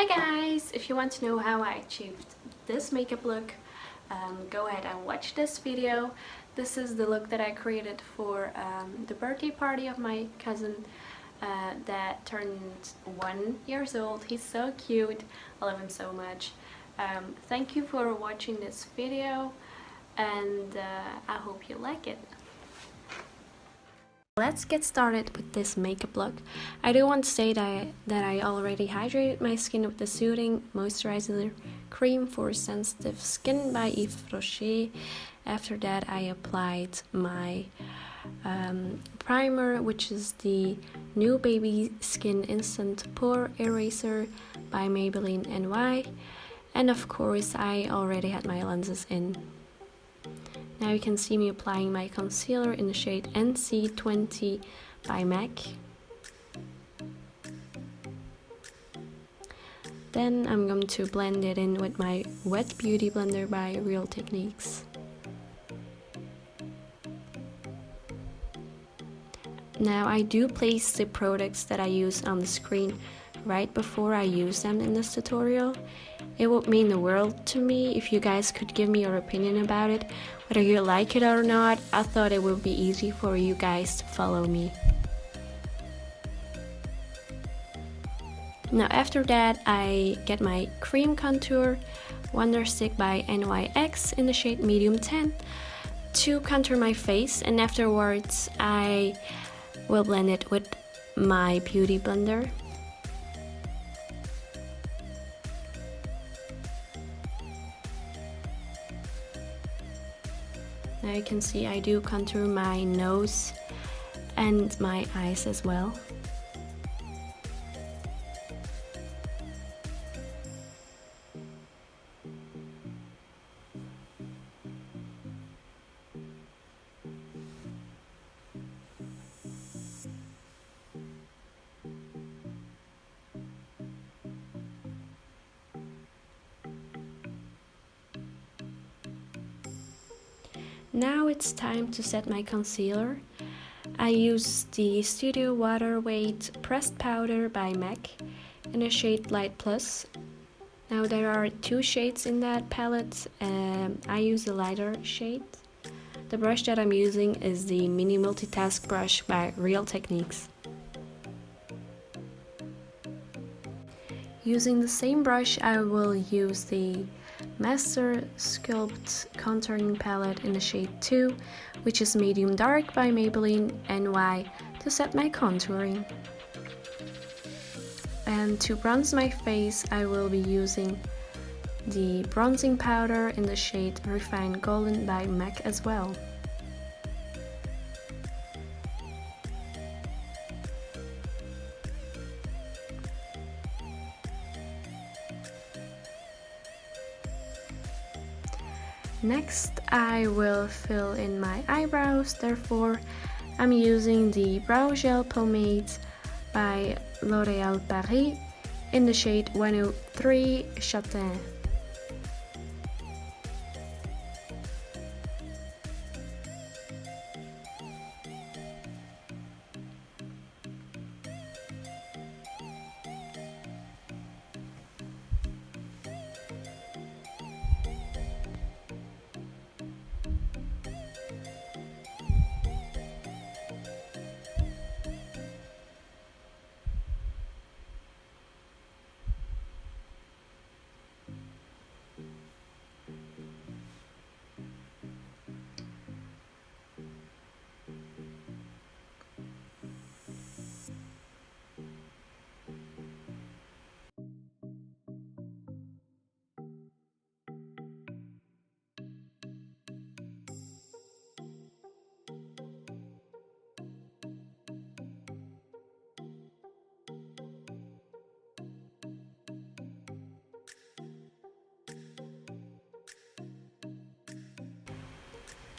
Hi guys! If you want to know how I achieved this makeup look, go ahead and watch this video. This is the look that I created for the birthday party of my cousin that turned 1 year old. He's so cute. I love him so much. Thank you for watching this video, and I hope you like it. Let's get started with this makeup look. I do want to say that I already hydrated my skin with the Soothing Moisturizer Cream for Sensitive Skin by Yves Rocher. After that I applied my primer, which is the new Baby Skin Instant Pore Eraser by Maybelline NY. And of course I already had my lenses in. Now you can see me applying my concealer in the shade NC20 by MAC. Then I'm going to blend it in with my Wet Beauty Blender by Real Techniques. Now I do place the products that I use on the screen right before I use them in this tutorial. It would mean the world to me if you guys could give me your opinion about it, whether you like it or not. I thought it would be easy for you guys to follow me. Now after that I get my cream contour Wonder Stick by NYX in the shade Medium 10 to contour my face, and afterwards I will blend it with my beauty blender. Now you can see I do contour my nose and my eyes as well. Now it's time to set my concealer. I use the Studio Waterweight Pressed Powder by MAC in the shade Light Plus. Now there are 2 shades in that palette. I use the lighter shade. The brush that I'm using is the Mini Multitask brush by Real Techniques. Using the same brush I will use the MASTERSCULPT contouring palette in the shade 2, which is Medium Dark by Maybelline NY, to set my contouring. And to bronze my face I will be using the bronzing powder in the shade Refined Golden by MAC as well. Next I will fill in my eyebrows, therefore I'm using the Brow Gel Pomade by L'Oréal Paris in the shade 103 Châtain.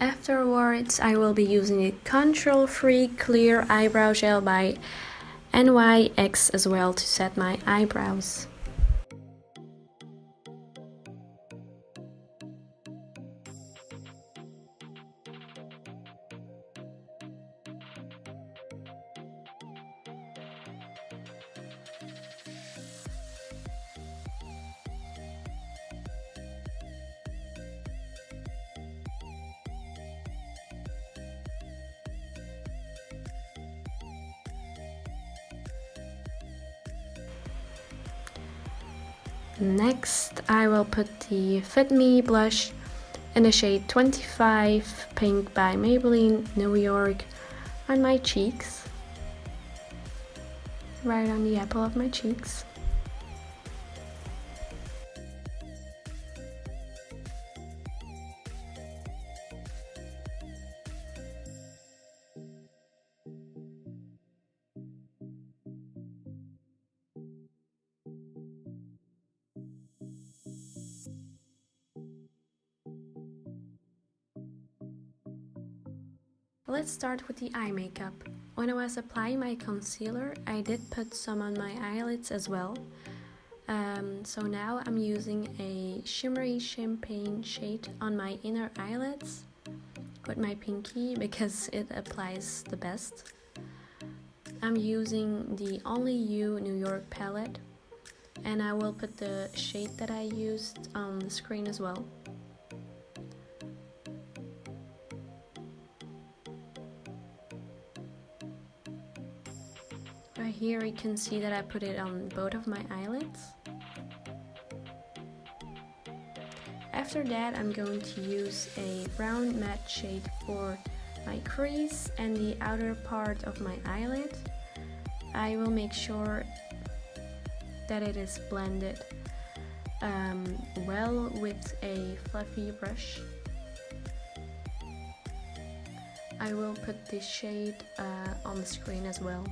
Afterwards I will be using a Control Free Clear Eyebrow Gel by NYX as well to set my eyebrows. Next, I will put the Fit Me blush in the shade 25 Pink by Maybelline New York on my cheeks, right on the apple of my cheeks. Let's start with the eye makeup. When I was applying my concealer, I did put some on my eyelids as well. So now I'm using a shimmery champagne shade on my inner eyelids with my pinky because it applies the best. I'm using the Only You New York palette, and I will put the shade that I used on the screen as well. Right here you can see that I put it on both of my eyelids. After that, I'm going to use a brown matte shade for my crease and the outer part of my eyelid. I will make sure that it is blended well with a fluffy brush. I will put this shade on the screen as well.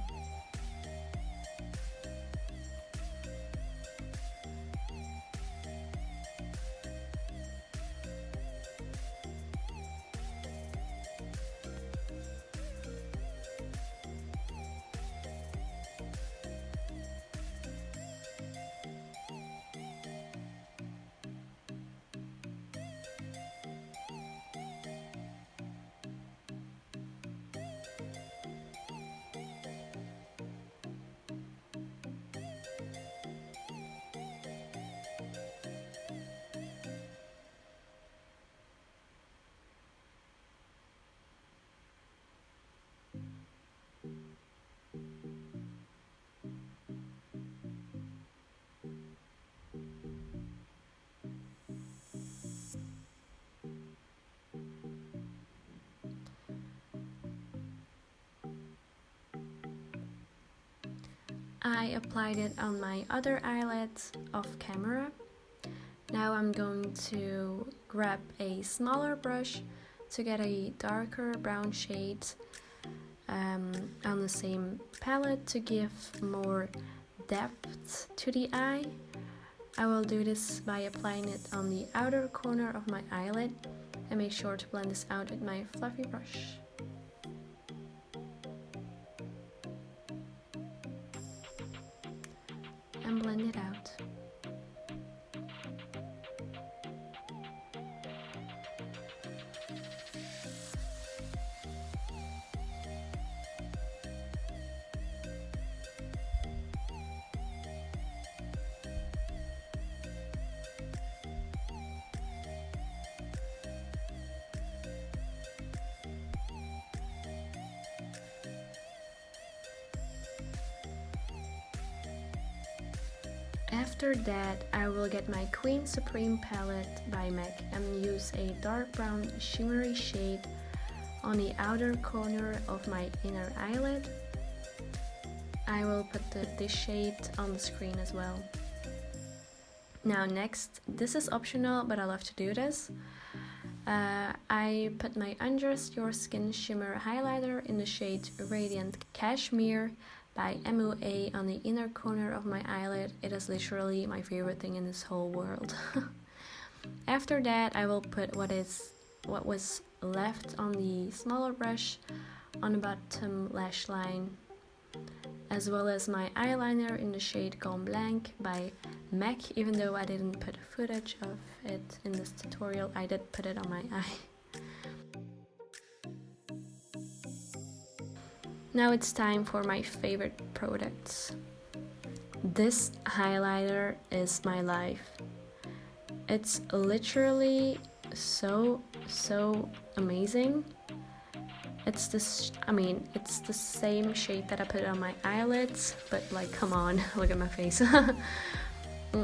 I applied it on my other eyelid off camera. Now I'm going to grab a smaller brush to get a darker brown shade on the same palette to give more depth to the eye. I will do this by applying it on the outer corner of my eyelid and make sure to blend this out with my fluffy brush. And blend it out. After that, I will get my Queen Supreme palette by MAC and use a dark brown shimmery shade on the outer corner of my inner eyelid. I will put this shade on the screen as well. Now next, this is optional, but I love to do this. I put my Undress Your Skin Shimmer Highlighter in the shade Radiant Cashmere by MOA on the inner corner of my eyelid. It is literally my favorite thing in this whole world. After that, I will put what was left on the smaller brush on the bottom lash line, as well as my eyeliner in the shade Gold Blanc by MAC. Even though I didn't put footage of it in this tutorial, I did put it on my eye. Now it's time for my favorite products. This highlighter is my life. It's literally so amazing. It's this, it's the same shade that I put on my eyelids, but like, come on, look at my face.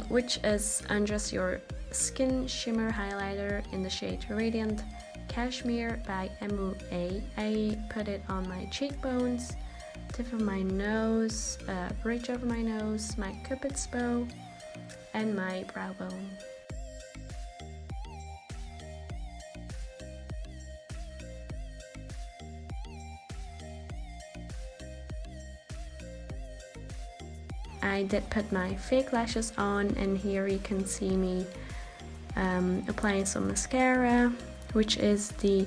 which is Undress Your Skin Shimmer Highlighter in the shade Radiant Cashmere by MOISTURIZING. I put it on my cheekbones, tip of my nose, bridge over my nose, my cupid's bow, and my brow bone. I did put my fake lashes on, and here you can see me applying some mascara, which is the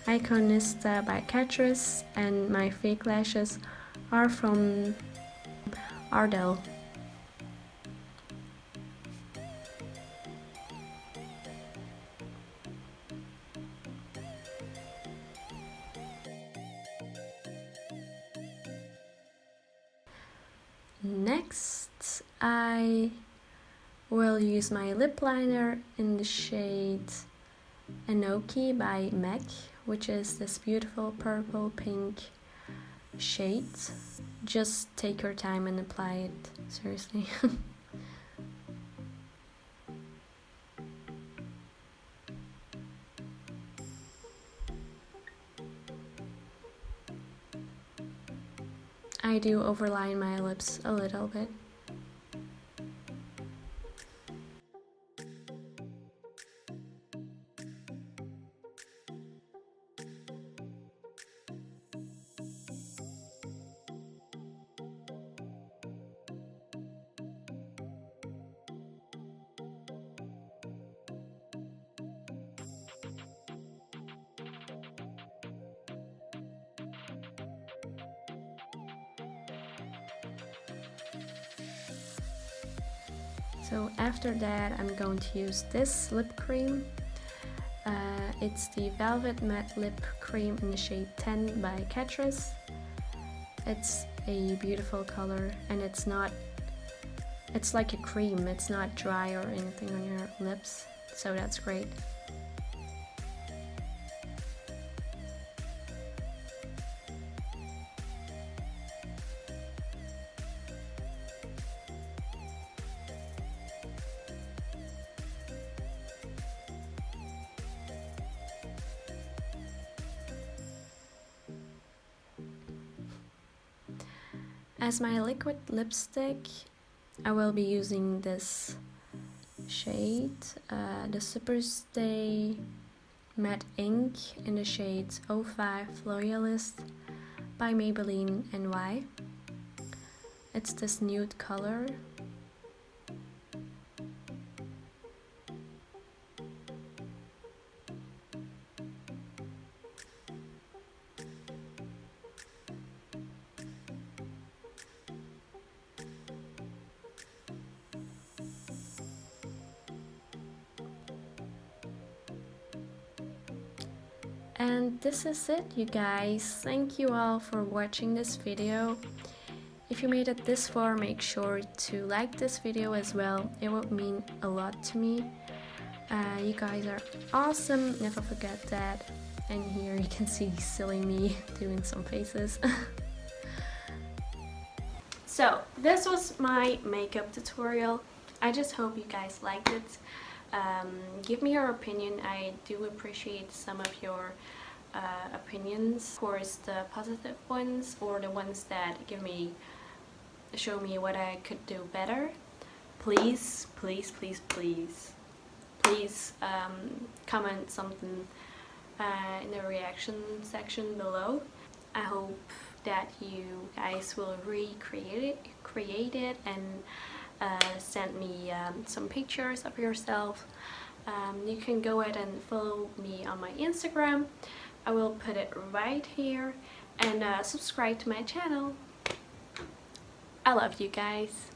Iconista by Catrice, and my fake lashes are from Ardell. Next, I will use my lip liner in the shade Enoki by MAC, which is this beautiful purple pink shade. Just take your time and apply it, seriously. I do overline my lips a little bit. So after that, I'm going to use this lip cream. It's the Velvet Matte Lip Cream in the shade 10 by Catrice. It's a beautiful color, and it's like a cream. It's not dry or anything on your lips, so that's great. As my liquid lipstick, I will be using this shade, the Superstay Matte Ink in the shade 05 Loyalist by Maybelline NY. It's this nude color. And this is it, you guys. Thank you all for watching this video. If you made it this far, make sure to like this video as well. It would mean a lot to me. You guys are awesome, never forget that. And here you can see silly me doing some faces. So this was my makeup tutorial. I just hope you guys liked it. Give me your opinion. I do appreciate some of your opinions. Of course, the positive ones or the ones that show me what I could do better. Please, please, please, please, please comment something in the reaction section below. I hope that you guys will recreate it and send me some pictures of yourself. You can go ahead and follow me on my Instagram. I will put it right here, and subscribe to my channel. I love you guys.